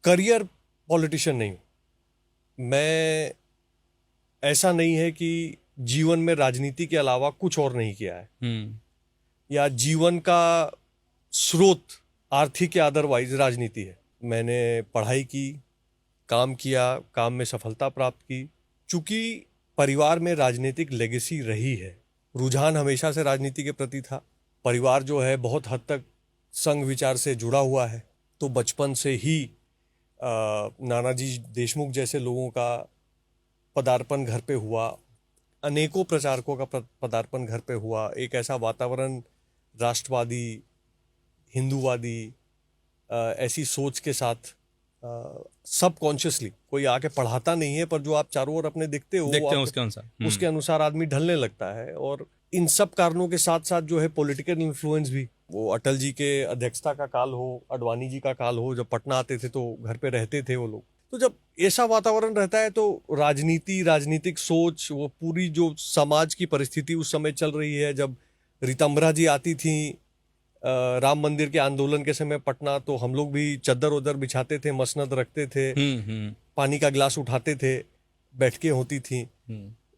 Career politician नहीं हूँ मैं। ऐसा नहीं है कि जीवन में राजनीति के अलावा कुछ और नहीं किया है, या जीवन का स्रोत आर्थिक या अदरवाइज राजनीति है। मैंने पढ़ाई की, काम किया, काम में सफलता प्राप्त की। चूंकि परिवार में राजनीतिक लेगेसी रही है, रुझान हमेशा से राजनीति के प्रति था। परिवार जो है बहुत हद तक संघ विचार से जुड़ा हुआ है, तो बचपन से ही नानाजी देशमुख जैसे लोगों का पदार्पण घर पे हुआ, अनेकों प्रचारकों का पदार्पण घर पे हुआ। एक ऐसा वातावरण राष्ट्रवादी, हिंदूवादी, ऐसी सोच के साथ सबकॉन्शियसली कोई आके पढ़ाता नहीं है, पर जो आप चारों ओर अपने देखते हो उसके अनुसार आदमी ढलने लगता है। और इन सब कारणों के साथ साथ जो है पॉलिटिकल इन्फ्लुएंस भी, वो अटल जी के अध्यक्षता का काल हो, अडवाणी जी का काल हो, जब पटना आते थे तो घर पे रहते थे वो लोग। तो जब ऐसा वातावरण रहता है तो राजनीति, राजनीतिक सोच, वो पूरी जो समाज की परिस्थिति उस समय चल रही है, जब रीतम्बरा जी आती थी राम मंदिर के आंदोलन के समय पटना, तो हम लोग भी चद्दर उदर बिछाते थे, मसनद रखते थे, पानी का गिलास उठाते थे, बैठकें होती थी।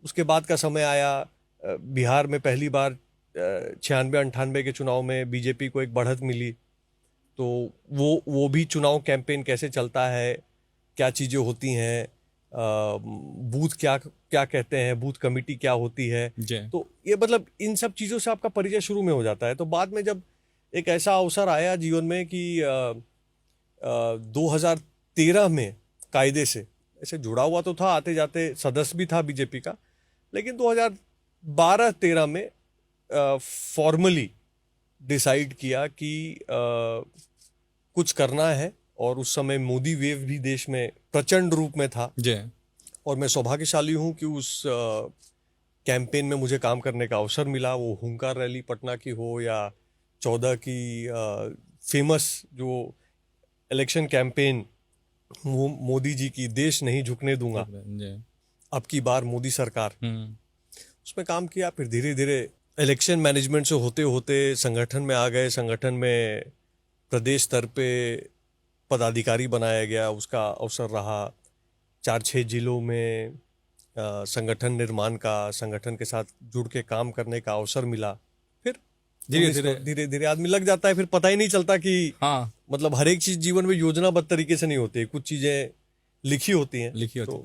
उसके बाद का समय आया, बिहार में पहली बार 96-98 के चुनाव में बीजेपी को एक बढ़त मिली, तो वो भी चुनाव कैंपेन कैसे चलता है, क्या चीज़ें होती हैं, बूथ क्या क्या कहते हैं, बूथ कमेटी क्या होती है, तो ये मतलब इन सब चीज़ों से आपका परिचय शुरू में हो जाता है। तो बाद में जब एक ऐसा अवसर आया जीवन में कि 2013 में कायदे से ऐसे जुड़ा हुआ तो था, आते जाते सदस्य भी था बीजेपी का, लेकिन 2012-13 में फॉर्मली डिसाइड किया कि कुछ करना है। और उस समय मोदी वेव भी देश में प्रचंड रूप में था, और मैं सौभाग्यशाली हूँ कि उस कैंपेन में मुझे काम करने का अवसर मिला। वो हुंकार रैली पटना की हो, या 14 की फेमस जो इलेक्शन कैंपेन वो मोदी जी की, देश नहीं झुकने दूंगा, अब की बार मोदी सरकार, उसमें काम किया। फिर धीरे धीरे इलेक्शन मैनेजमेंट से होते होते संगठन में आ गए। संगठन में प्रदेश स्तर पे पदाधिकारी बनाया गया, उसका अवसर रहा। 4-6 जिलों में संगठन निर्माण का, संगठन के साथ जुड़ के काम करने का अवसर मिला। फिर धीरे धीरे आदमी लग जाता है, फिर पता ही नहीं चलता कि मतलब हर एक चीज जीवन में योजनाबद्ध तरीके से नहीं होती है, कुछ चीजें लिखी होती हैं। तो